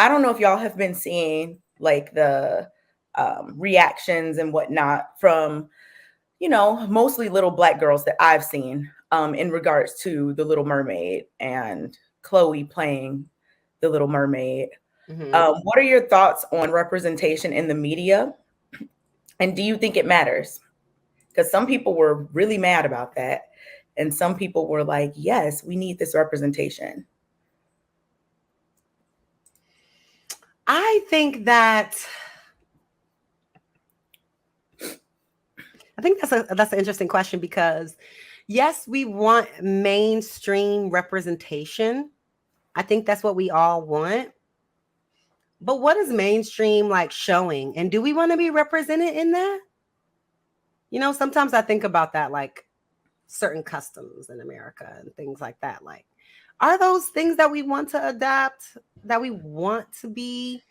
I don't know if y'all have been seeing like the reactions and whatnot from, mostly little Black girls that I've seen in regards to the Little Mermaid and Chloe playing the Little Mermaid. What are your thoughts on representation in the media? And do you think it matters? Because some people were really mad about that. And some people were like, yes, we need this representation. I think that's an interesting question because yes, we want mainstream representation. I think that's what we all want. But what is mainstream like showing? And do we want to be represented in that? Sometimes I think about that, like certain customs in America and things like that. Like, are those things that we want to adapt, that we want to be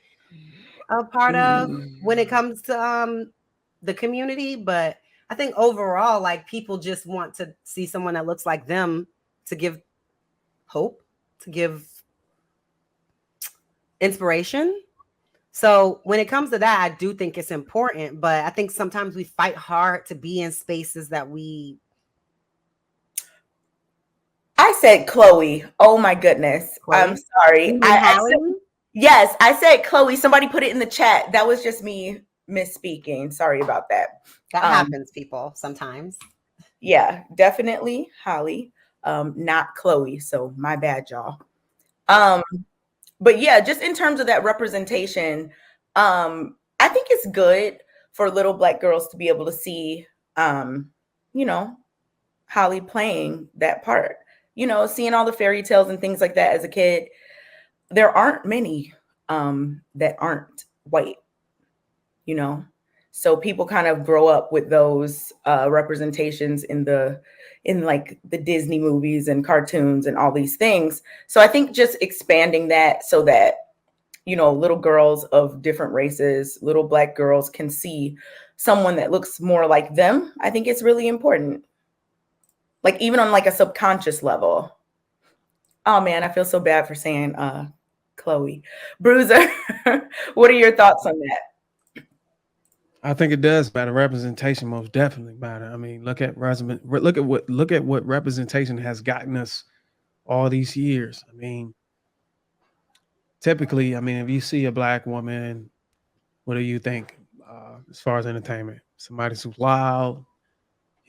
a part of when it comes to the community? But I think overall, like, people just want to see someone that looks like them to give hope, to give inspiration. So when it comes to that, I do think it's important, but I think sometimes we fight hard to be in spaces that I said Chloe. Oh my goodness. Chloe? I'm sorry. Yes, I said Chloe. Somebody put it in the chat. That was just me misspeaking. Sorry about that. That happens, people, sometimes. Yeah, definitely Holly, not Chloe. So my bad, y'all. But yeah, just in terms of that representation, I think it's good for little Black girls to be able to see, Holly playing that part. Seeing all the fairy tales and things like that as a kid. There aren't many that aren't white, so people kind of grow up with those representations in like the Disney movies and cartoons and all these things. So I think just expanding that so that little girls of different races, little Black girls can see someone that looks more like them. I think it's really important, like even on like a subconscious level. Oh man, I feel so bad for saying Chloe. Bruiser, what are your thoughts on that? I think it does matter. Representation most definitely matter. I mean, look at what representation has gotten us all these years. I mean, typically, if you see a Black woman, what do you think as far as entertainment? Somebody who's loud,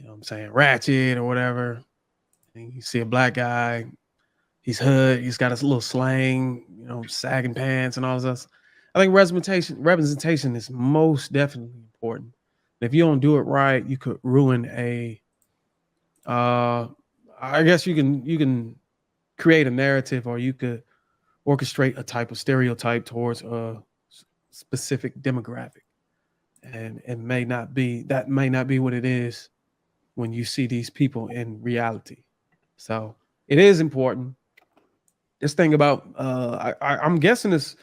what I'm saying, ratchet or whatever. And you see a Black guy, he's hood, he's got his little slang, sagging pants and all this. I think representation is most definitely important. If you don't do it right, you could ruin I guess you can create a narrative, or you could orchestrate a type of stereotype towards a specific demographic. And it may not be what it is when you see these people in reality. So it is important. This thing about I'm guessing this.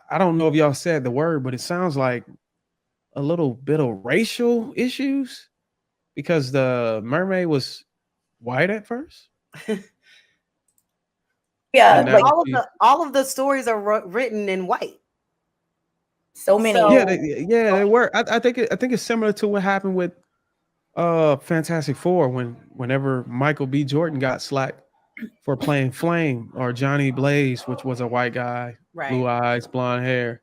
I don't know if y'all said the word, but it sounds like a little bit of racial issues because the mermaid was white at first. Yeah, like all of the stories are written in white. So many. They were. I think it's similar to what happened with Fantastic Four whenever Michael B. Jordan got slack for playing Flame, or Johnny Blaze, which was a white guy, right, blue eyes, blonde hair.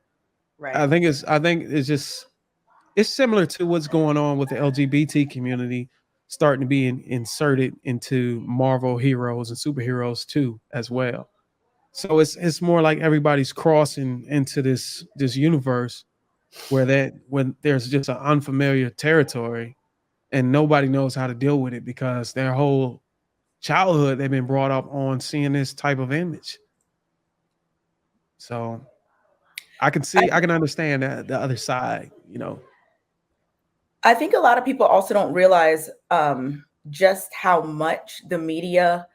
Right. I think it's similar to what's going on with the LGBT community starting to be inserted into Marvel heroes and superheroes too, as well. So it's more like everybody's crossing into this universe when there's just an unfamiliar territory and nobody knows how to deal with it because their whole childhood they've been brought up on seeing this type of image. So I can understand that the other side, I think a lot of people also don't realize just how much the media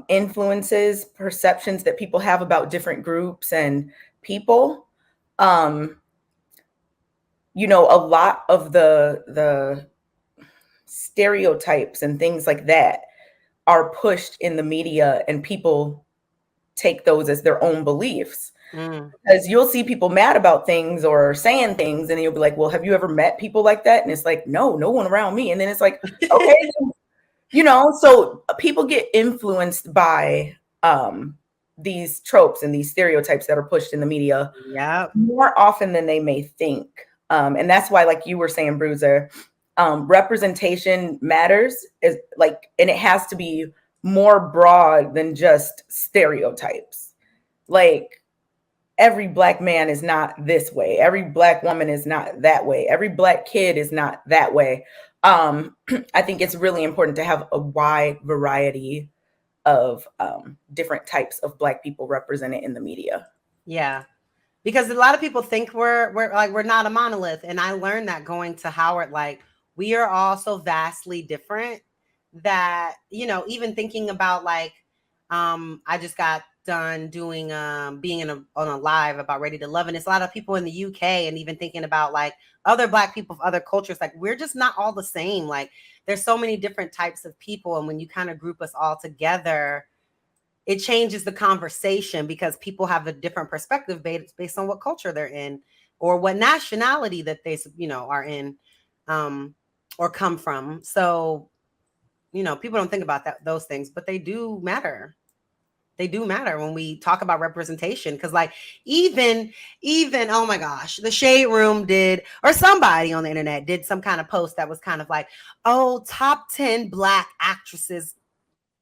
influences perceptions that people have about different groups and people. A lot of the stereotypes and things like that are pushed in the media, and people take those as their own beliefs. Because you'll see people mad about things or saying things, and you'll be like, well, have you ever met people like that? And it's like, no one around me. And then it's like, okay, so people get influenced by these tropes and these stereotypes that are pushed in the media more often than they may think. And that's why, like you were saying, Bruiser, representation matters, is like, and it has to be more broad than just stereotypes. Like, every Black man is not this way. Every Black woman is not that way. Every Black kid is not that way. I think it's really important to have a wide variety of different types of Black people represented in the media. Yeah, because a lot of people think we're not a monolith, and I learned that going to Howard. Like, we are all so vastly different that, even thinking about, like, I just got done doing being on a live about Ready to Love, and it's a lot of people in the UK, and even thinking about like other Black people of other cultures. Like, we're just not all the same. Like, there's so many different types of people, and when you kind of group us all together, it changes the conversation because people have a different perspective based on what culture they're in or what nationality that they are in or come from. So people don't think about those things, but they do matter. They do matter when we talk about representation. Because like even oh my gosh, the Shade Room did, or somebody on the internet did some kind of post that was kind of like, oh, top 10 Black actresses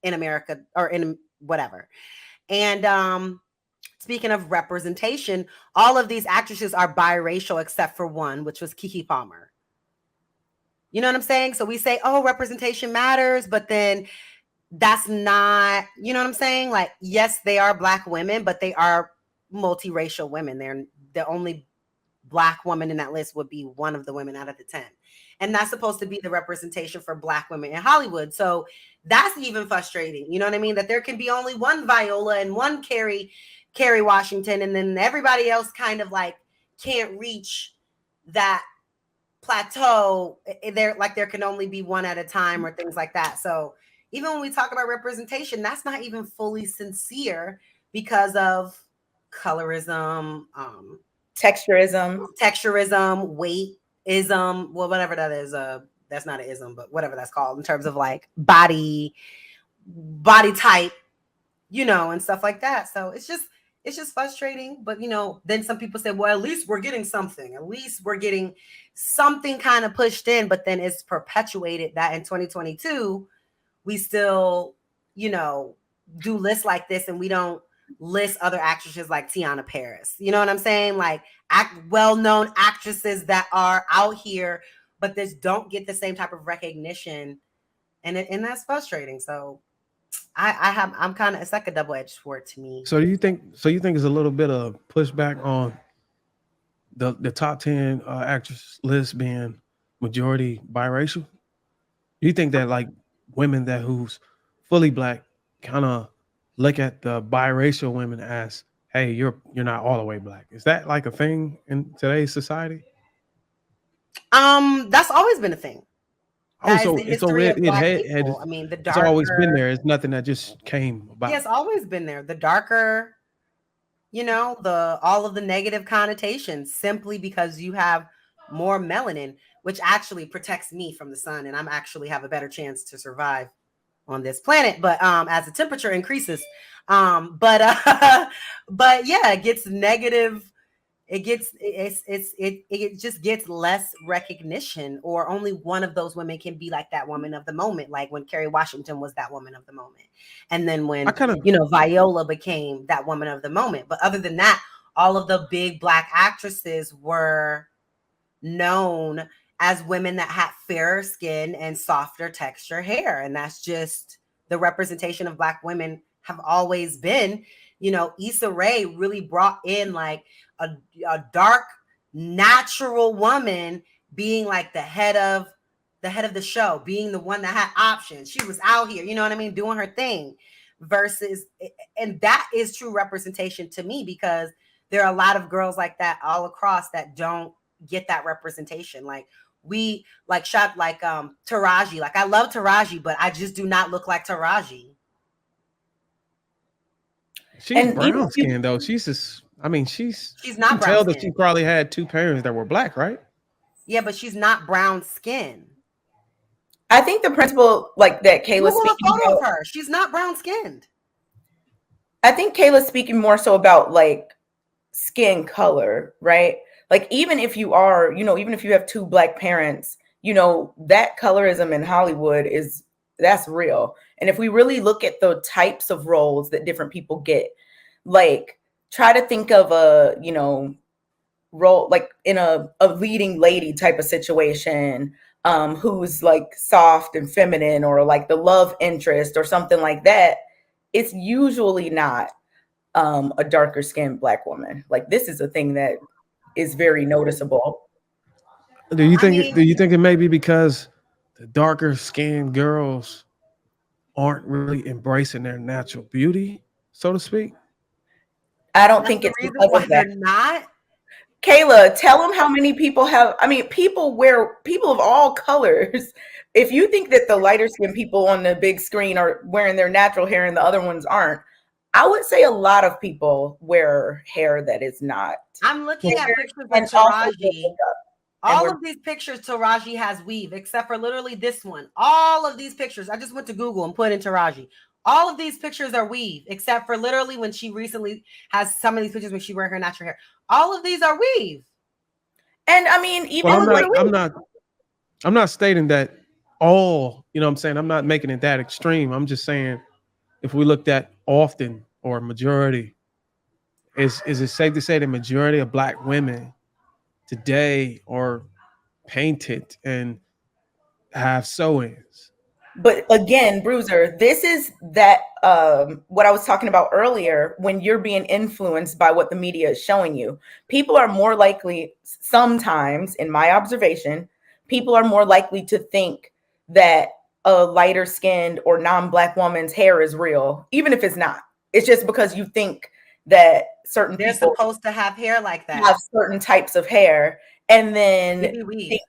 in America or in whatever. And speaking of representation, all of these actresses are biracial except for one, which was Keke Palmer. You know what I'm saying? So we say, oh, representation matters, but then that's not, you know what I'm saying? Like, yes, they are Black women, but they are multiracial women. They're the only Black woman in that list would be one of the women out of the 10. And that's supposed to be the representation for Black women in Hollywood. So that's even frustrating. You know what I mean? That there can be only one Viola and one Kerry Washington, and then everybody else kind of like can't reach that plateau. There can only be one at a time or things like that. So even when we talk about representation, that's not even fully sincere because of colorism, texturism, weightism, well, whatever that is. That's not an ism, but whatever that's called in terms of like body type, and stuff like that. So it's just frustrating. But then some people say, well, at least we're getting something. At least we're getting something kind of pushed in. But then it's perpetuated that in 2022, we still, do lists like this, and we don't list other actresses like Tiana Paris. You know what I'm saying? Like well-known actresses that are out here, but this don't get the same type of recognition, and that's frustrating. So I'm kind of, it's like a double-edged sword to me. So you think it's a little bit of pushback on the top 10 actress list being majority biracial? You think that like women who's fully Black kind of look at the biracial women as, hey, you're not all the way Black? Is that like a thing in today's society? That's always been a thing. Oh, so it's I mean, the darker, it's always been there. It's nothing that just came about. Yeah, it's always been there. The darker, all of the negative connotations, simply because you have more melanin, which actually protects me from the sun, and I'm actually have a better chance to survive on this planet. But as the temperature increases, but yeah, it gets negative. It just gets less recognition, or only one of those women can be like that woman of the moment, like when Kerry Washington was that woman of the moment, and then when Viola became that woman of the moment. But other than that, all of the big Black actresses were known as women that had fairer skin and softer texture hair, and that's just the representation of Black women have always been. Issa Rae really brought in like a dark, natural woman being like the head of the show, being the one that had options. She was out here, you know what I mean, doing her thing, versus, and that is true representation to me, because there are a lot of girls like that all across that don't get that representation. Like we like shot like Taraji. Like I love Taraji, but I just do not look like Taraji. She's brown skin though. She's just I mean, She's you not can brown tell that she skin. probably had two parents that were black, right? Yeah, but she's not brown skin. I think the principle like that Kayla's Google a speaking photo about, of her. She's not brown skinned. I think Kayla's speaking more so about like skin color, right? Like even if you are, even if you have two black parents, that colorism in Hollywood that's real. And if we really look at the types of roles that different people get, like try to think of a, role like in a leading lady type of situation, who's like soft and feminine or like the love interest or something like that. It's usually not a darker skinned black woman. Like this is a thing that is very noticeable. Do you I think? mean, Do you think it may be because the darker skinned girls aren't really embracing their natural beauty, so to speak? I don't that's think the it's reason because why of that. they're not. Kayla, tell them how many people have. I mean, people of all colors. If you think that the lighter skinned people on the big screen are wearing their natural hair and the other ones aren't, I would say a lot of people wear hair that is not I'm looking Well, at pictures of and also wear Taraji. makeup. And All we're of these pictures, Taraji has weave, except for literally this one. All of these pictures, I just went to Google and put in Taraji. All of these pictures are weave, except for literally when she recently has some of these pictures when she wear her natural hair. All of these are weave. and I mean, well, even All I'm of them not. like are I'm weave. not. I'm not stating that all. You know, what I'm saying I'm not making it that extreme. I'm just saying if we looked at often or majority, is it safe to say the majority of black women today are painted and have sew-ins? But again, Bruiser, this is that what I was talking about earlier when you're being influenced by what the media is showing you. People are more likely, sometimes, in my observation, people are more likely to think that a lighter skinned or non-black woman's hair is real, even if it's not. It's just because you think that certain They're people supposed to have hair like that. have certain types of hair, and then Maybe weave.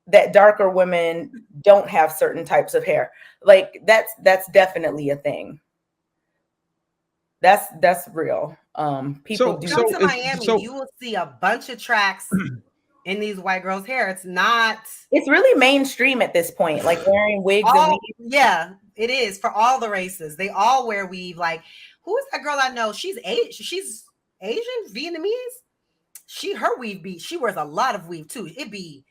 that darker women don't have certain types of hair. Like that's definitely a thing. That's real. People So do. Come so to is Miami, so you will see a bunch of tracks in these white girls' hair. It's not It's really mainstream at this point, like wearing wigs and all, weaves. yeah, it is for all the races. They all wear weave. Like, who is that girl I know? She's Asian, Vietnamese. Her weave she wears a lot of weave too. It be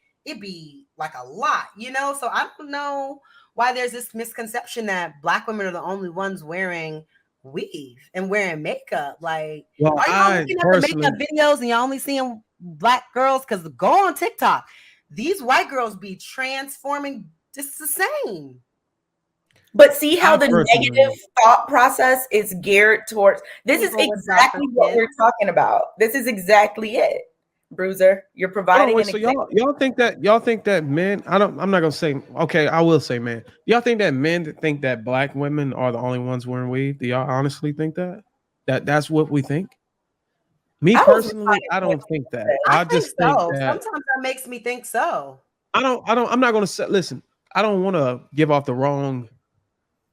like a lot. So I don't know why there's this misconception that black women are the only ones wearing weave and wearing makeup. Like, well, are y'all I looking at the personally, makeup videos and y'all only seeing black girls? Because go on TikTok, these white girls be transforming just the same. But see how I the negative personally, thought process is geared towards this is People with darker exactly what skin. we're talking about. This is exactly it. Bruiser, you're hold on, providing wait. an So example. y'all think that men? I'm not gonna say. Okay, I will say men. Y'all think that men think that black women are the only ones wearing weave? Do y'all honestly think that? That's what we think? Me I was personally, I responding don't think to that. that. I I think just think so. that Sometimes that makes me think so. I'm not gonna say. Listen, I don't want to give off the wrong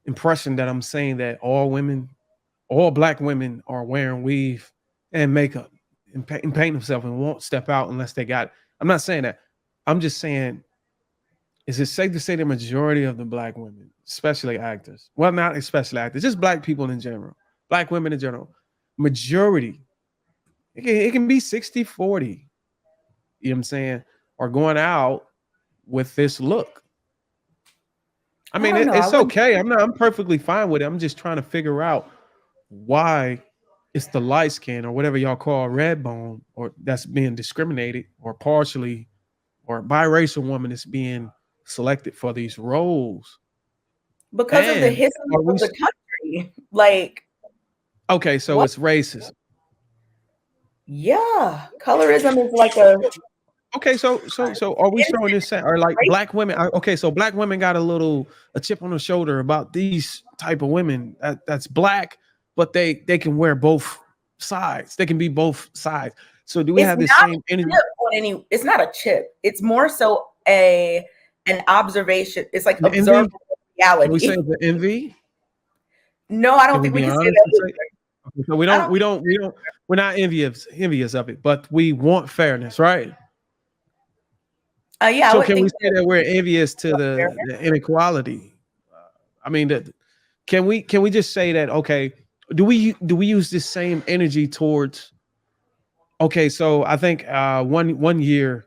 impression that I'm saying that all black women are wearing weave and makeup and paint themselves and won't step out unless they got it. I'm not saying that. I'm just saying, is it safe to say the majority of the black women, especially actors, well, not especially actors, just black people in general, black women in general, majority, it can be 60-40, you know what I'm saying, are going out with this look. I I mean, don't know. I it's wouldn't. okay. I'm perfectly fine with it. I'm just trying to figure out why it's the light skin or whatever y'all call red bone or that's being discriminated or partially or biracial woman is being selected for these roles. Because of the And history are we of the country. Like, okay? So what? it's racist. Yeah. Colorism is like a Okay, so are we showing this or like race. black women? Okay, so black women got a chip on the shoulder about these type of women that's black, but they can wear both sides. They can be both sides. So do we It's have this not same a energy? chip on any, it's not a chip. It's more so an observation. It's like An envy? observable Can we say reality. it's an envy? No, I don't Can we think we be can say honest that and either. say? So we're not envious of it, but we want fairness, right? Yeah, I So would can we think say that we're envious to the inequality? I mean, that can we just say that? Okay, do we use this same energy towards? Okay, so I think one year,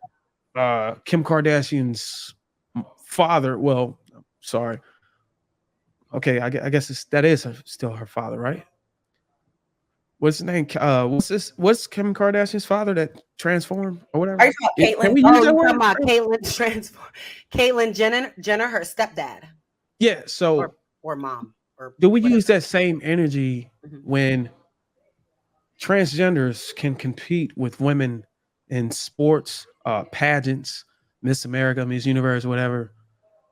Kim Kardashian's father. Well, sorry. Okay, I guess that is still her father, right? What's his name? What's Kim Kardashian's father that transformed or whatever? Are you talking about Can Caitlyn? we Oh, use that you word? talking about Caitlyn Jenner, her stepdad, Yeah. So or mom, or do we whatever. use that same energy Mhm. when transgenders can compete with women in sports, pageants, Miss America, Miss Universe, whatever?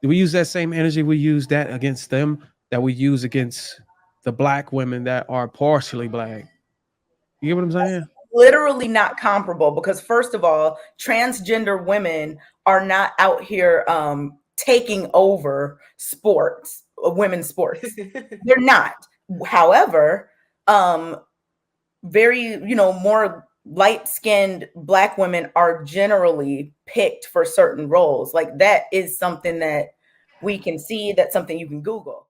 Do we use that same energy we use that against them that we use against the black women that are partially black? You get what I'm saying? Literally not comparable, because first of all, transgender women are not out here taking over sports, women's sports. They're not. However, very, more light-skinned black women are generally picked for certain roles. Like, that is something that we can see. That's something you can Google.